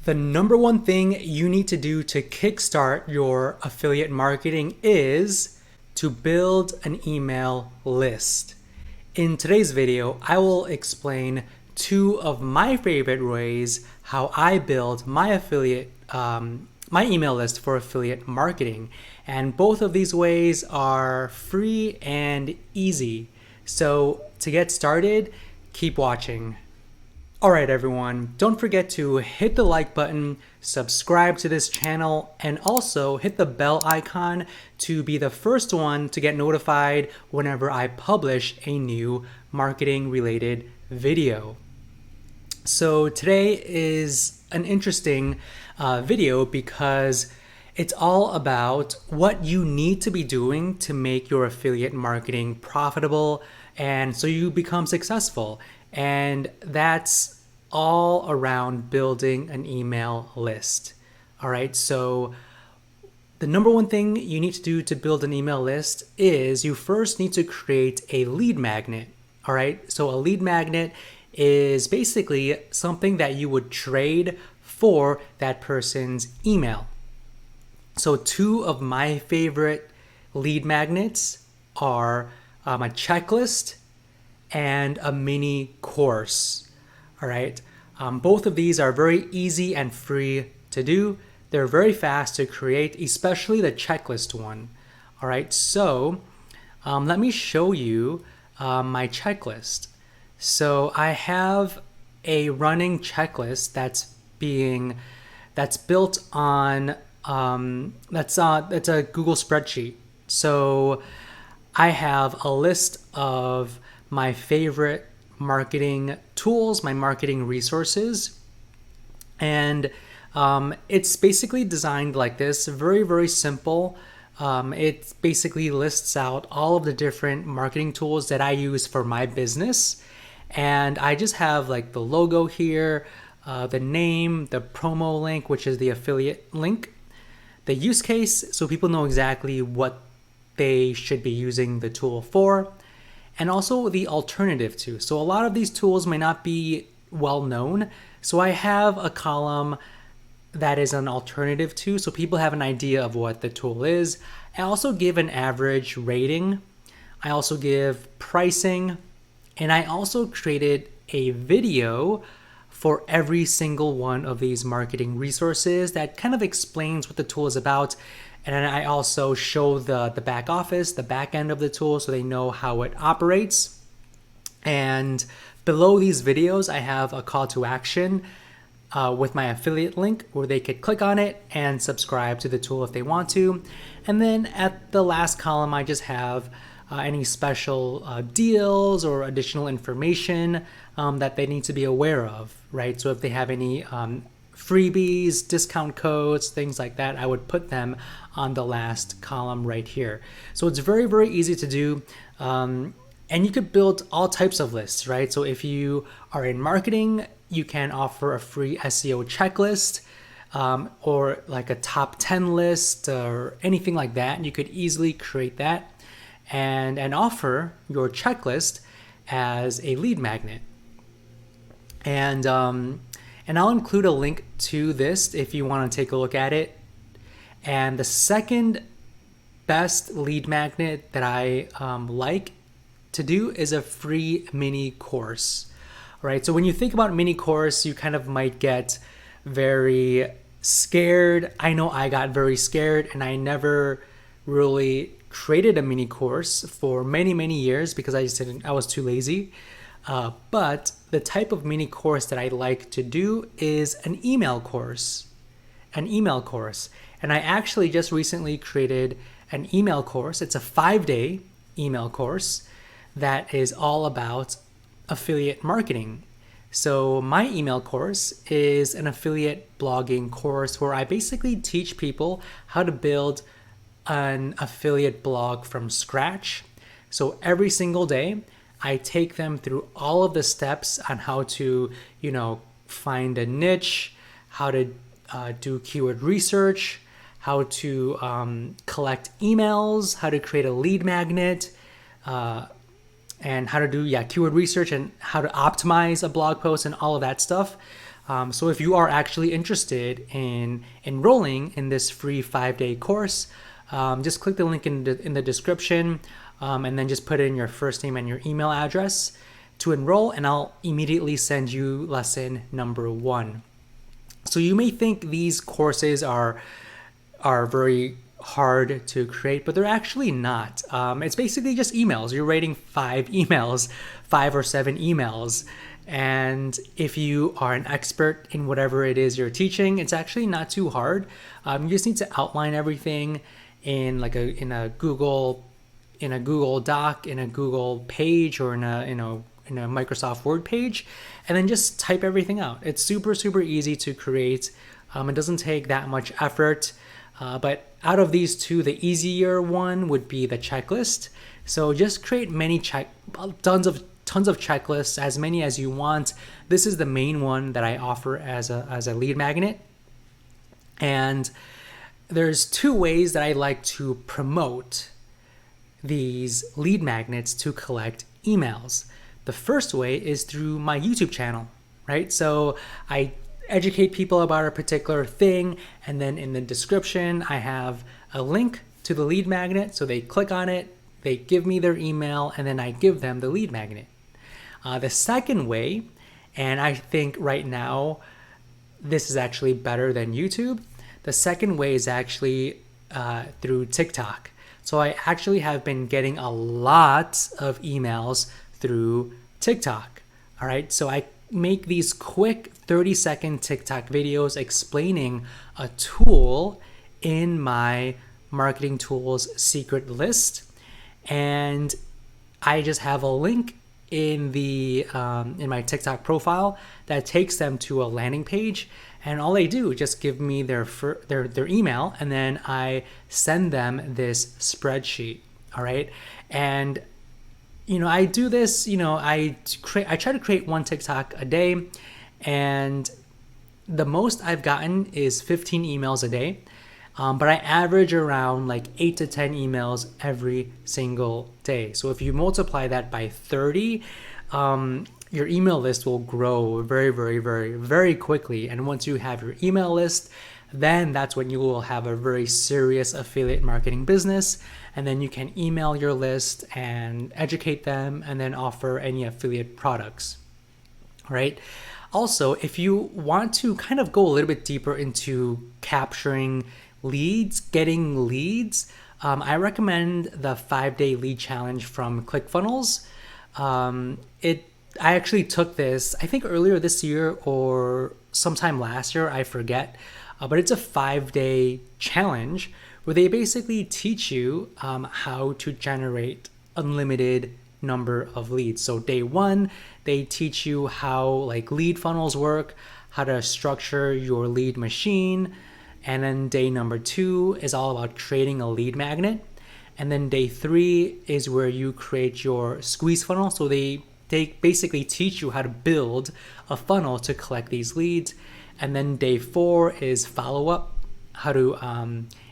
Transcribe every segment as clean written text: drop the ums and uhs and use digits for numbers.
The number one thing you need to do to kickstart your affiliate marketing is to build an email list. In today's video, I will explain two of my favorite ways how I build my my email list for affiliate marketing. And both of these ways are free and easy. So to get started, keep watching. Alright everyone, don't forget to hit the like button, subscribe to this channel, and also hit the bell icon to be the first one to get notified whenever I publish a new marketing related video. So today is an interesting video because it's all about what you need to be doing to make your affiliate marketing profitable and so you become successful. And that's all around building an email list. All right, so the number one thing you need to do to build an email list is you first need to create a lead magnet. All right, so a lead magnet is basically something that you would trade for that person's email. So two of my favorite lead magnets are a checklist and a mini course. All right, both of these are very easy and free to do. They're very fast to create, especially the checklist one. All right, so let me show you my checklist. So I have a running checklist that's built on that's a Google spreadsheet. So I have a list of my favorite marketing tools, my marketing resources, and it's basically designed like this, very, very simple. It basically lists out all of the different marketing tools that I use for my business. And I just have like the logo here, the name, the promo link, which is the affiliate link, the use case, so people know exactly what they should be using the tool for, and also the alternative to. So a lot of these tools may not be well known. So I have a column that is an alternative to, so people have an idea of what the tool is. I also give an average rating. I also give pricing, and I also created a video for every single one of these marketing resources that kind of explains what the tool is about. And then I also show the back office, the back end of the tool, so they know how it operates. And below these videos, I have a call to action with my affiliate link where they could click on it and subscribe to the tool if they want to. And then at the last column, I just have any special deals or additional information that they need to be aware of, right? So if they have any freebies, discount codes, things like that, I would put them on the last column right here. So it's very, very easy to do. And you could build all types of lists, right? So if you are in marketing, you can offer a free SEO checklist or like a top 10 list or anything like that. You could easily create that and offer your checklist as a lead magnet. And I'll include a link to this if you want to take a look at it. And the second best lead magnet that I like to do is a free mini course. All right, so when you think about mini course, you kind of might get very scared. I know I got very scared and I never really created a mini course for many, many years because I was too lazy. But the type of mini course that I like to do is an email course. And I actually just recently created an email course. It's a 5-day email course that is all about affiliate marketing. So my email course is an affiliate blogging course where I basically teach people how to build an affiliate blog from scratch. So every single day, I take them through all of the steps on how to, find a niche, how to do keyword research, how to collect emails, how to create a lead magnet, and how to do keyword research and how to optimize a blog post and all of that stuff. So if you are actually interested in enrolling in this free 5-day course, just click the link in the description, and then just put in your first name and your email address to enroll, and I'll immediately send you lesson number 1. So you may think these courses are very hard to create, but they're actually not. It's basically just emails. You're writing 5 or 7 emails. And if you are an expert in whatever it is you're teaching, it's actually not too hard. You just need to outline everything in a Google Doc, in a Google page, or in a Microsoft Word page, and then just type everything out. It's super easy to create. It doesn't take that much effort. But out of these two, the easier one would be the checklist. So just create tons of checklists, as many as you want. This is the main one that I offer as a lead magnet. And there's 2 ways that I like to promote these lead magnets to collect emails. The first way is through my YouTube channel, right? So I educate people about a particular thing, and then in the description I have a link to the lead magnet, so they click on it, they give me their email, and then I give them the lead magnet. The second way, and I think right now this is actually better than YouTube, the second way is actually through TikTok. So I actually have been getting a lot of emails through TikTok. All right, so I make these quick 30-second TikTok videos explaining a tool in my marketing tools secret list, and I just have a link in my TikTok profile that takes them to a landing page, and all they do is just give me their email, and then I send them this spreadsheet. All right, and I do this, I try to create 1 TikTok a day, and the most I've gotten is 15 emails a day. But I average around like 8 to 10 emails every single day. So if you multiply that by 30, your email list will grow very quickly. And once you have your email list, then that's when you will have a very serious affiliate marketing business. And then you can email your list and educate them, and then offer any affiliate products. All right. Also, if you want to kind of go a little bit deeper into capturing leads, getting leads, I recommend the 5-day lead challenge from Clickfunnels. I actually took this, I think earlier this year or sometime last year, I forget, but it's a 5-day challenge where they basically teach you how to generate unlimited number of leads. So day 1, they teach you how lead funnels work, how to structure your lead machine. And then day number 2 is all about creating a lead magnet. And then day 3 is where you create your squeeze funnel. So they basically teach you how to build a funnel to collect these leads. And then day 4 is follow up, how to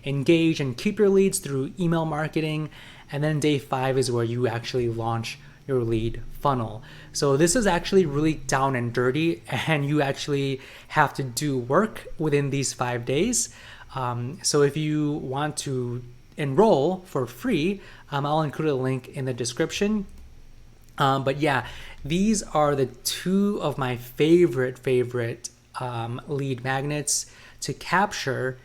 engage and keep your leads through email marketing. And then day 5 is where you actually launch your lead funnel. So this is actually really down and dirty, and you actually have to do work within these 5 days. So if you want to enroll for free, I'll include a link in the description. But yeah, these are the 2 of my favorite lead magnets to capture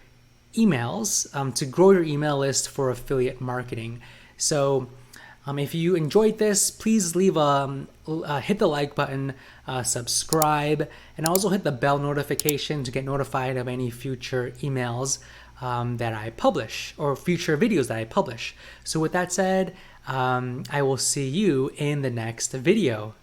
emails, to grow your email list for affiliate marketing. So if you enjoyed this, please leave hit the like button, subscribe, and also hit the bell notification to get notified of any future emails that I publish, or future videos that I publish. So with that said, I will see you in the next video.